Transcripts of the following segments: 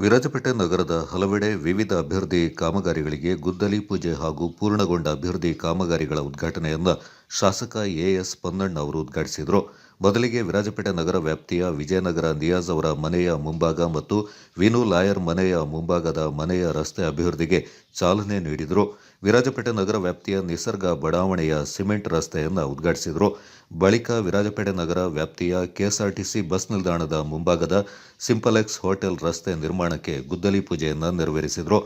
ವಿರಾಜಪೇಟೆ ನಗರದ ಹಲವೆಡೆ ವಿವಿಧ ಅಭಿವೃದ್ಧಿ ಕಾಮಗಾರಿಗಳಿಗೆ ಗುದ್ದಲಿ ಪೂಜೆ ಹಾಗೂ ಪೂರ್ಣಗೊಂಡ ಅಭಿವೃದ್ಧಿ ಕಾಮಗಾರಿಗಳ ಉದ್ಘಾಟನೆಯನ್ನು ಶಾಸಕ ಎಎಸ್ ಪೊನ್ನಣ್ಣ ಅವರು ಉದ್ಘಾಟಿಸಿದರು. ಮೊದಲಿಗೆ ವಿರಾಜಪೇಟೆ ನಗರ ವ್ಯಾಪ್ತಿಯ ವಿಜಯನಗರ ನಿಯಾಜ್ ಅವರ ಮನೆಯ ಮುಂಭಾಗ ಮತ್ತು ವಿನು ಲಾಯರ್ ಮನೆಯ ಮುಂಭಾಗದ ಮನೆಯ ರಸ್ತೆ ಅಭಿವೃದ್ಧಿಗೆ ಚಾಲನೆ ನೀಡಿದರು. ವಿರಾಜಪೇಟೆ ನಗರ ವ್ಯಾಪ್ತಿಯ ನಿಸರ್ಗ ಬಡಾವಣೆಯ ಸಿಮೆಂಟ್ ರಸ್ತೆಯನ್ನು ಉದ್ಘಾಟಿಸಿದರು. ಬಳಿಕ ವಿರಾಜಪೇಟೆ ನಗರ ವ್ಯಾಪ್ತಿಯ ಕೆಎಸ್ಆರ್ಟಿಸಿ ಬಸ್ ನಿಲ್ದಾಣದ ಮುಂಭಾಗದ ಸಿಂಪಲೆಕ್ಸ್ ಹೋಟೆಲ್ ರಸ್ತೆ ನಿರ್ಮಾಣಕ್ಕೆ ಗುದ್ದಲಿ ಪೂಜೆಯನ್ನು ನೆರವೇರಿಸಿದರು.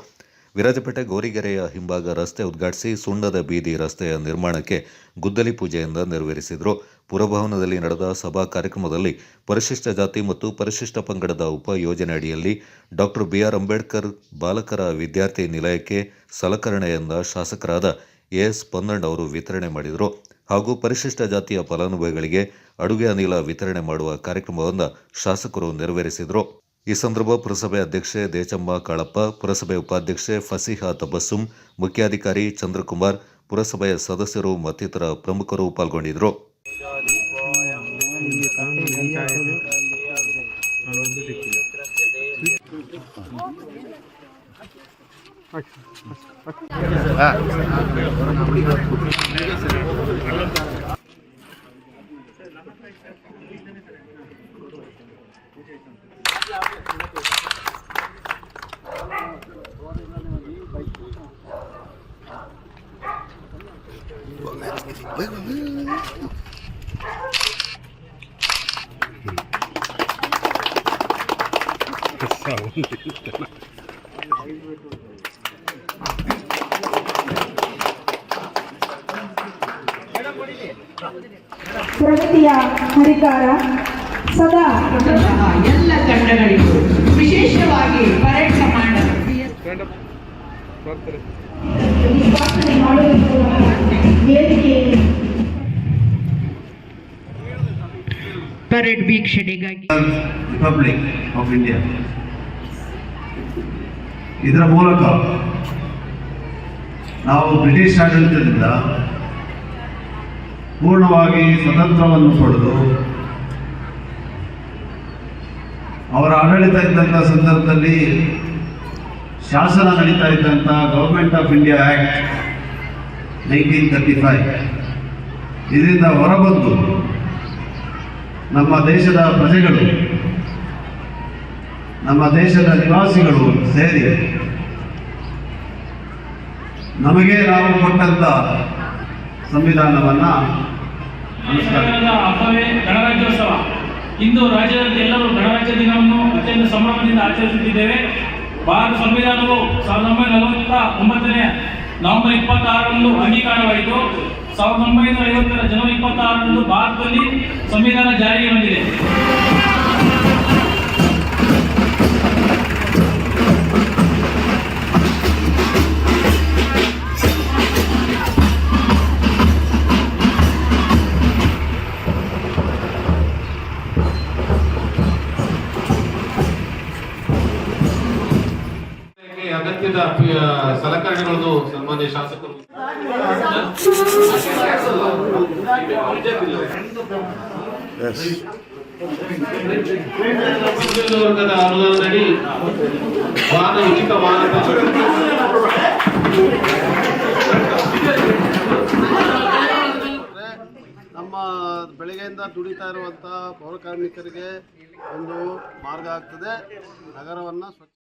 ವಿರಾಜಪೇಟೆ ಗೋರಿಗೆರೆಯ ಹಿಂಭಾಗ ರಸ್ತೆ ಉದ್ಘಾಟಿಸಿ ಸುಣ್ಣದ ಬೀದಿ ರಸ್ತೆಯ ನಿರ್ಮಾಣಕ್ಕೆ ಗುದ್ದಲಿ ಪೂಜೆಯಿಂದ ನೆರವೇರಿಸಿದರು. ಪುರಭವನದಲ್ಲಿ ನಡೆದ ಸಭಾ ಕಾರ್ಯಕ್ರಮದಲ್ಲಿ ಪರಿಶಿಷ್ಟ ಜಾತಿ ಮತ್ತು ಪರಿಶಿಷ್ಟ ಪಂಗಡದ ಉಪ ಯೋಜನೆ ಅಡಿಯಲ್ಲಿ ಡಾಕ್ಟರ್ ಬಿಆರ್ ಅಂಬೇಡ್ಕರ್ ಬಾಲಕರ ವಿದ್ಯಾರ್ಥಿ ನಿಲಯಕ್ಕೆ ಸಲಕರಣೆಯಿಂದ ಶಾಸಕರಾದ ಎಎಸ್ ಪೊನ್ನಣ್ಣ ಅವರು ವಿತರಣೆ ಮಾಡಿದರು. ಹಾಗೂ ಪರಿಶಿಷ್ಟ ಜಾತಿಯ ಫಲಾನುಭವಿಗಳಿಗೆ ಅಡುಗೆ ಅನಿಲ ವಿತರಣೆ ಮಾಡುವ ಕಾರ್ಯಕ್ರಮವನ್ನು ಶಾಸಕರು ನೆರವೇರಿಸಿದರು. ಈ ಸಂದರ್ಭ ಪುರಸಭೆ ಅಧ್ಯಕ್ಷೆ ದೇಚಮ್ಮ ಕಾಳಪ್ಪ, ಪುರಸಭೆ ಉಪಾಧ್ಯಕ್ಷೆ ಫಸೀಹಾ ತಬಸ್ಸುಂ, ಮುಖ್ಯಾಧಿಕಾರಿ ಚಂದ್ರಕುಮಾರ್, ಪುರಸಭೆಯ ಸದಸ್ಯರು ಮತ್ತಿತರ ಪ್ರಮುಖರು ಪಾಲ್ಗೊಂಡಿದ್ದರು. ಪ್ರಗತಿಯ ಹರಿಕಾರ ಸದಾ ಎಲ್ಲ ತಂಡಗಳಿಗೂ ವಿಶೇಷವಾಗಿ ಪರೇಡ್ ಕಮಾಂಡರ್ ಪರೇಡ್ ವೀಕ್ಷಣೆಗಾಗಿ ರಿಪಬ್ಲಿಕ್ ಆಫ್ ಇಂಡಿಯಾ ಇದರ ಮೂಲಕ ನಾವು ಬ್ರಿಟಿಷ್ ಆಡಳಿತದಿಂದ ಪೂರ್ಣವಾಗಿ ಸ್ವತಂತ್ರವನ್ನು ಪಡೆದು ಅವರ ಆಡಳಿತ ಇದ್ದಂಥ ಸಂದರ್ಭದಲ್ಲಿ ಶಾಸನ ನಡೀತಾ ಇದ್ದಂಥ ಗವರ್ಮೆಂಟ್ ಆಫ್ ಇಂಡಿಯಾ ಆ್ಯಕ್ಟ್ 1935 ಇದರಿಂದ ಹೊರಬಂದು ನಮ್ಮ ದೇಶದ ಪ್ರಜೆಗಳು, ನಮ್ಮ ದೇಶದ ನಿವಾಸಿಗಳು ಸೇರಿ ನಮಗೆ ನಾವು ಕೊಟ್ಟಂತ ಸಂವಿಧಾನವನ್ನ ಹಬ್ಬವೇ ಗಣರಾಜ್ಯೋತ್ಸವ. ಇಂದು ರಾಜ್ಯದಲ್ಲಿ ಎಲ್ಲರೂ ಗಣರಾಜ್ಯ ದಿನವನ್ನು ಅತ್ಯಂತ ಸಂಭ್ರಮದಿಂದ ಆಚರಿಸುತ್ತಿದ್ದೇವೆ. ಭಾರತ ಸಂವಿಧಾನವು 1949ನೇ ನವೆಂಬರ್ 26ರಂದು ಅಂಗೀಕಾರವಾಯಿತು. 1950ರ ಜನವರಿ 26ರಂದು ಭಾರತದಲ್ಲಿ ಸಂವಿಧಾನ ಜಾರಿಗೆ ಬಂದಿದೆ. ಅಗತ್ಯದ ಸಲಕರಣೆಗಳು ಸನ್ಮಾನ್ಯ ಶಾಸಕರು ವರ್ಗದ ಅನುದಾನದಡಿ ವಾಹನ ಉಚಿತ ವಾಹನ ನಮ್ಮ ಬೆಳಗ್ಗೆಯಿಂದ ದುಡಿತಾ ಇರುವಂಥ ಪೌರ ಕಾರ್ಮಿಕರಿಗೆ ಒಂದು ಮಾರ್ಗ ಆಗ್ತದೆ. ನಗರವನ್ನು